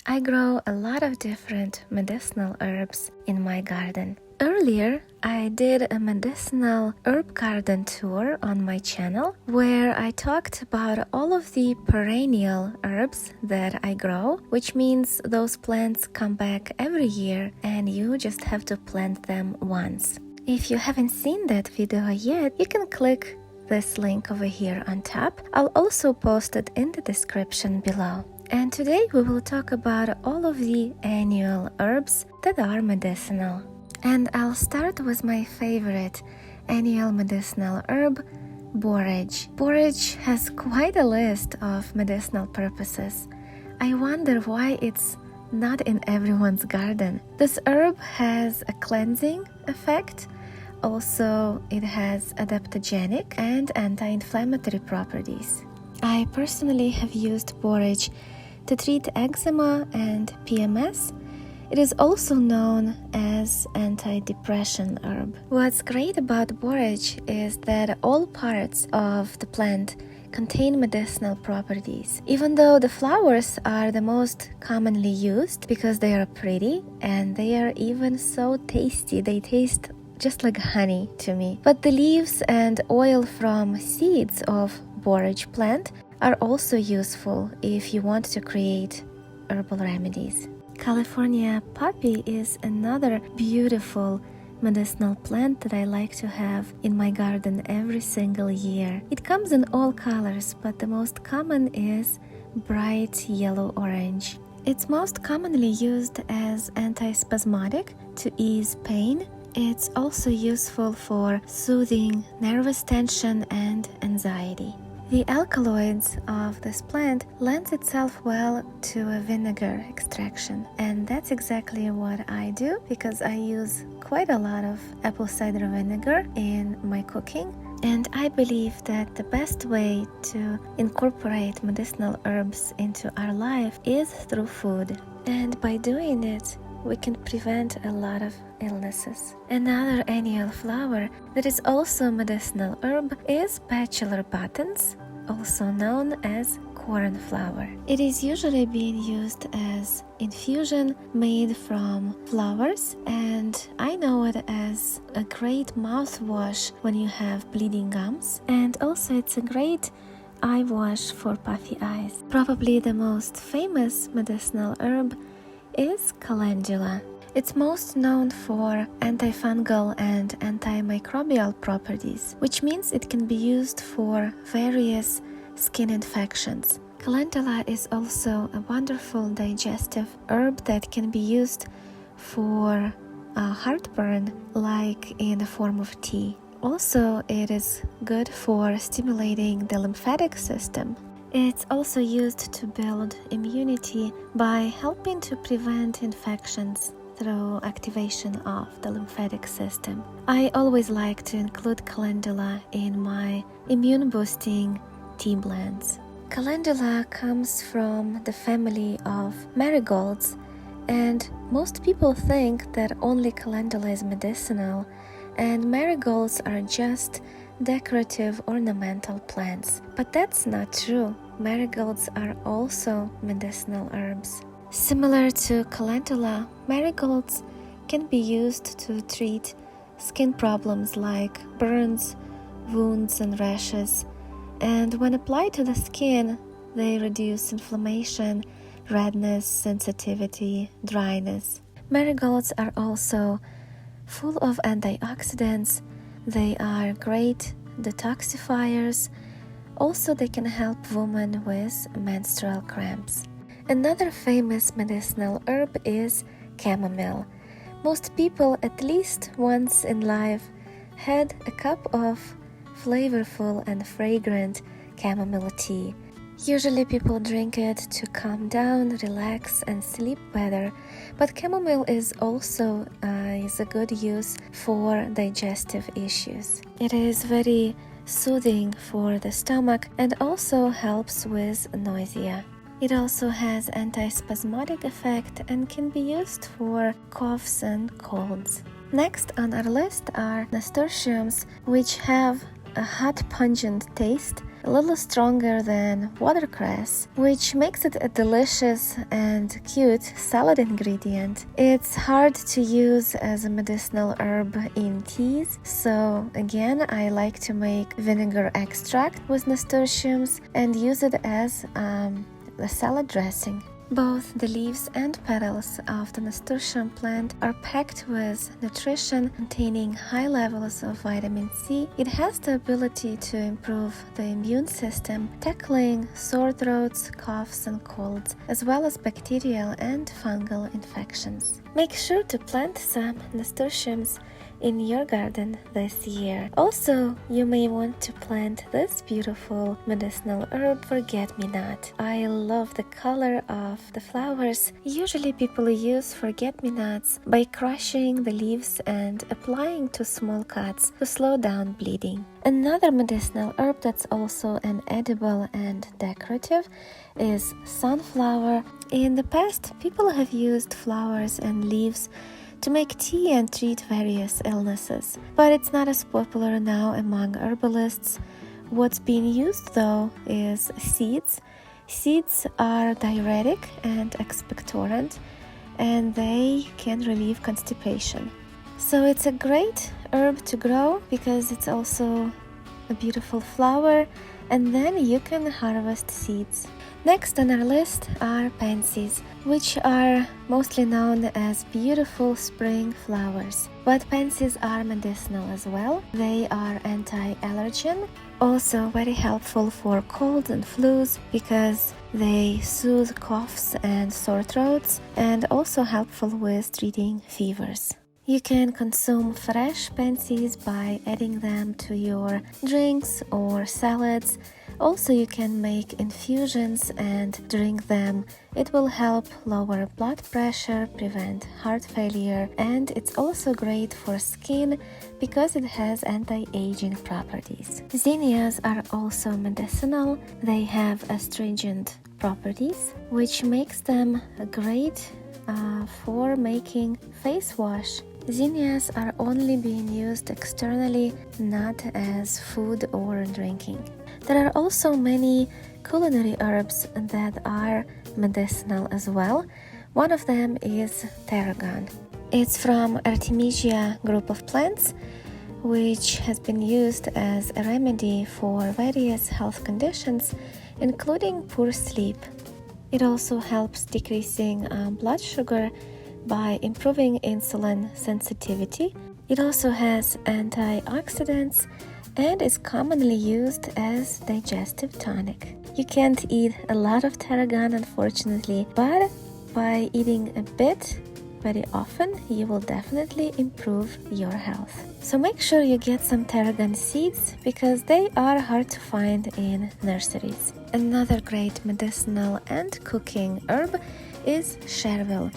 I grow a lot of different medicinal herbs in my garden. Earlier, I did a medicinal herb garden tour on my channel where I talked about all of the perennial herbs that I grow, which means those plants come back every year and you just have to plant them once. If you haven't seen that video yet, you can click this link over here on top. I'll also post it in the description below. And today we will talk about all of the annual herbs that are medicinal. And I'll start with my favorite annual medicinal herb, Borage. Borage has quite a list of medicinal purposes. I wonder why it's not in everyone's garden. This herb has a cleansing effect. Also, it has adaptogenic and anti-inflammatory properties. I personally have used borage to treat eczema and PMS. It is also known as anti-depression herb. What's great about borage is that all parts of the plant contain medicinal properties. Even though the flowers are the most commonly used because they are pretty and they are even so tasty, they taste just like honey to me. But the leaves and oil from seeds of borage plant are also useful if you want to create herbal remedies. California poppy is another beautiful medicinal plant that I like to have in my garden every single year. It comes in all colors, but the most common is bright yellow-orange. It's most commonly used as antispasmodic to ease pain. It's also useful for soothing nervous tension and anxiety. The alkaloids of this plant lends itself well to a vinegar extraction, and that's exactly what I do because I use quite a lot of apple cider vinegar in my cooking, and I believe that the best way to incorporate medicinal herbs into our life is through food, and by doing it we can prevent a lot of illnesses. Another annual flower that is also medicinal herb is Bachelor Buttons, also known as cornflower. It is usually being used as infusion made from flowers, and I know it as a great mouthwash when you have bleeding gums, and also it's a great eye wash for puffy eyes. Probably the most famous medicinal herb is Calendula. It's most known for antifungal and antimicrobial properties, which means it can be used for various skin infections. Calendula is also a wonderful digestive herb that can be used for heartburn, like in the form of tea. Also, it is good for stimulating the lymphatic system. It's also used to build immunity by helping to prevent infections through activation of the lymphatic system. I always like to include calendula in my immune-boosting tea blends. Calendula comes from the family of marigolds, and most people think that only calendula is medicinal, and marigolds are just decorative ornamental plants. But that's not true. Marigolds are also medicinal herbs. Similar to calendula, marigolds can be used to treat skin problems like burns, wounds, and rashes. And when applied to the skin, they reduce inflammation, redness, sensitivity, dryness. Marigolds are also full of antioxidants. They are great detoxifiers. Also, they can help women with menstrual cramps. Another famous medicinal herb is chamomile. Most people, at least once in life, had a cup of flavorful and fragrant chamomile tea. Usually people drink it to calm down, relax, and sleep better, but chamomile is also a good use for digestive issues. It is very soothing for the stomach and also helps with nausea. It also has antispasmodic effect and can be used for coughs and colds. Next on our list are Nasturtiums, which have a hot pungent taste a little stronger than watercress, which makes it a delicious and cute salad ingredient. It's hard to use as a medicinal herb in teas, so again I like to make vinegar extract with nasturtiums and use it as a salad dressing. Both the leaves and petals of the nasturtium plant are packed with nutrition containing high levels of vitamin C. It has the ability to improve the immune system, tackling sore throats, coughs and colds, as well as bacterial and fungal infections. Make sure to plant some nasturtiums in your garden this year. Also, you may want to plant this beautiful medicinal herb, forget-me-not. I love the color of the flowers. Usually people use forget-me-nots by crushing the leaves and applying to small cuts to slow down bleeding. Another medicinal herb that's also an edible and decorative is sunflower. In the past, people have used flowers and leaves to make tea and treat various illnesses, but it's not as popular now among herbalists. What's being used though is seeds. Seeds are diuretic and expectorant, and they can relieve constipation. So it's a great herb to grow because it's also a beautiful flower, and then you can harvest seeds. Next on our list are pansies, which are mostly known as beautiful spring flowers. But pansies are medicinal as well. They are anti-allergen, also very helpful for colds and flus because they soothe coughs and sore throats, and also helpful with treating fevers. You can consume fresh pansies by adding them to your drinks or salads. Also, you can make infusions and drink them. It will help lower blood pressure, prevent heart failure, and it's also great for skin because it has anti-aging properties. Zinnias are also medicinal. They have astringent properties, which makes them great for making face wash. Zinnias are only being used externally, not as food or drinking. There are also many culinary herbs that are medicinal as well. One of them is tarragon. It's from Artemisia group of plants, which has been used as a remedy for various health conditions, including poor sleep. It also helps decreasing blood sugar by improving insulin sensitivity. It also has antioxidants and is commonly used as digestive tonic. You can't eat a lot of tarragon, unfortunately, but by eating a bit very often, you will definitely improve your health. So make sure you get some tarragon seeds because they are hard to find in nurseries. Another great medicinal and cooking herb is Chervil,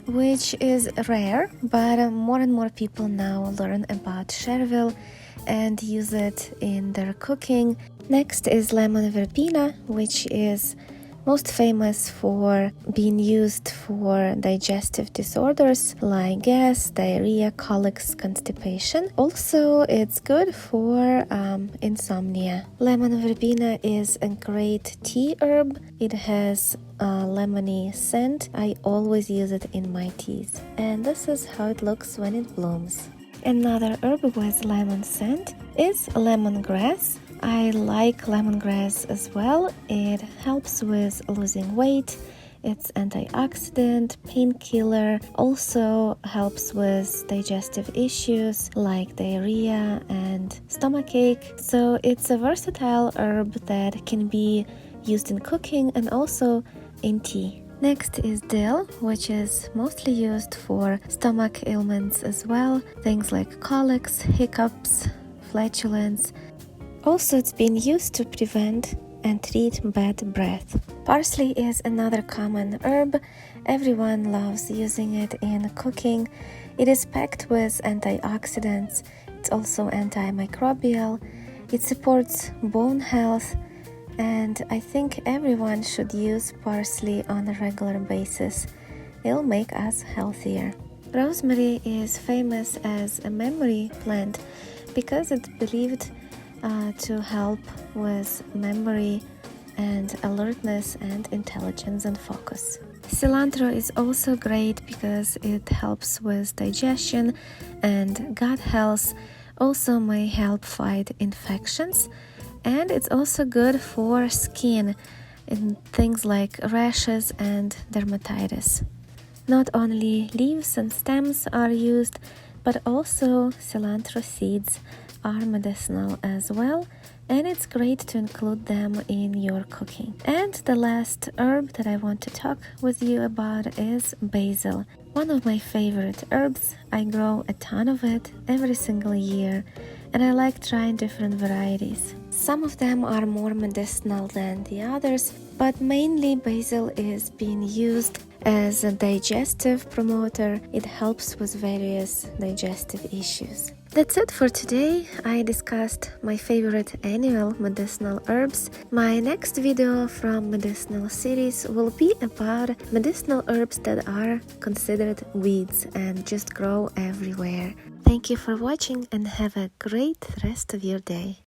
which is rare, but more and more people now learn about Chervil and use it in their cooking. Next is lemon verbena, which is most famous for being used for digestive disorders like gas, diarrhea, colics, constipation. Also, it's good for insomnia. Lemon verbena is a great tea herb. It has a lemony scent. I always use it in my teas. And this is how it looks when it blooms. Another herb with lemon scent is lemongrass. I like lemongrass as well. It helps with losing weight. It's antioxidant, painkiller, also helps with digestive issues like diarrhea and stomachache. So it's a versatile herb that can be used in cooking and also in tea. Next is dill, which is mostly used for stomach ailments as well, things like colics, hiccups, flatulence. Also, it's been used to prevent and treat bad breath. Parsley is another common herb. Everyone loves using it in cooking. It is packed with antioxidants. It's also antimicrobial. It supports bone health, and I think everyone should use parsley on a regular basis. It'll make us healthier. Rosemary is famous as a memory plant because it's believed to help with memory and alertness and intelligence and focus. Cilantro is also great because it helps with digestion and gut health, also may help fight infections, and it's also good for skin in things like rashes and dermatitis. Not only leaves and stems are used, but also cilantro seeds are medicinal as well, and it's great to include them in your cooking. And the last herb that I want to talk with you about is basil. One of my favorite herbs. I grow a ton of it every single year, and I like trying different varieties. Some of them are more medicinal than the others, but mainly basil is being used as a digestive promoter. It helps with various digestive issues. That's it for today. I discussed my favorite annual medicinal herbs. My next video from medicinal series will be about medicinal herbs that are considered weeds and just grow everywhere. Thank you for watching and have a great rest of your day.